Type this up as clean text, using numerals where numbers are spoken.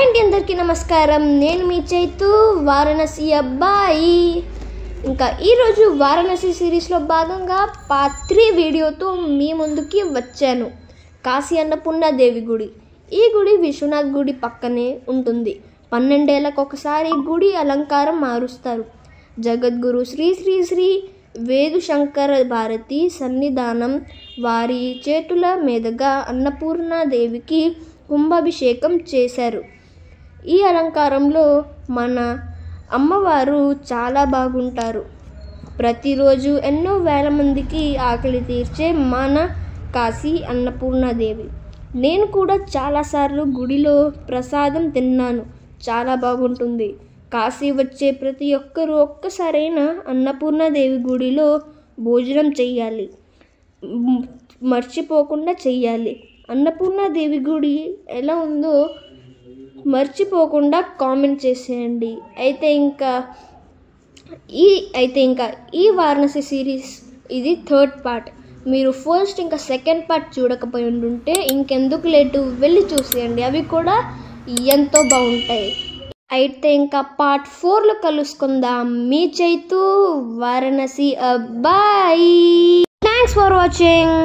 అండి, అందరికీ నమస్కారం. నేను మీ చైతు, వారణాసి అబ్బాయి. ఇంకా ఈరోజు వారణాసి సిరీస్లో భాగంగా పార్ట్ 3 వీడియోతో మీ ముందుకి వచ్చాను. కాశీ అన్నపూర్ణాదేవి గుడి. ఈ గుడి విశ్వనాథ్ గుడి పక్కనే ఉంటుంది. 12 ఏళ్ళకు ఒకసారి గుడి అలంకారం మారుస్తారు. జగద్గురు శ్రీ శ్రీ శ్రీ వేదుశంకర భారతి సన్నిధానం వారి చేతుల మీదుగా అన్నపూర్ణాదేవికి కుంభాభిషేకం చేశారు. ఈ అలంకారంలో మన అమ్మవారు చాలా బాగుంటారు. ప్రతిరోజు ఎన్నో వేల మందికి ఆకలి తీర్చే మన కాశీ అన్నపూర్ణాదేవి. నేను కూడా చాలాసార్లు గుడిలో ప్రసాదం తిన్నాను. చాలా బాగుంటుంది. కాశీ వచ్చే ప్రతి ఒక్కరూ ఒక్కసారైనా అన్నపూర్ణాదేవి గుడిలో భోజనం చెయ్యాలి, మర్చిపోకుండా చెయ్యాలి. అన్నపూర్ణాదేవి గుడి ఎలా ఉందో మర్చిపోకుండా కామెంట్ చేసేయండి. అయితే ఇంకా ఈ వారణాసి సిరీస్ ఇది 3rd పార్ట్. మీరు ఫస్ట్ ఇంకా 2nd పార్ట్ చూడకపోయి ఉంటే ఇంకెందుకు లేటు వెళ్ళి చూసేయండి. అవి కూడా ఎంతో బాగుంటాయి. అయితే ఇంకా పార్ట్ 4లో కలుసుకుందాం. మీ చైతు, వారణాసి అబ్బాయి. Thanks for watching.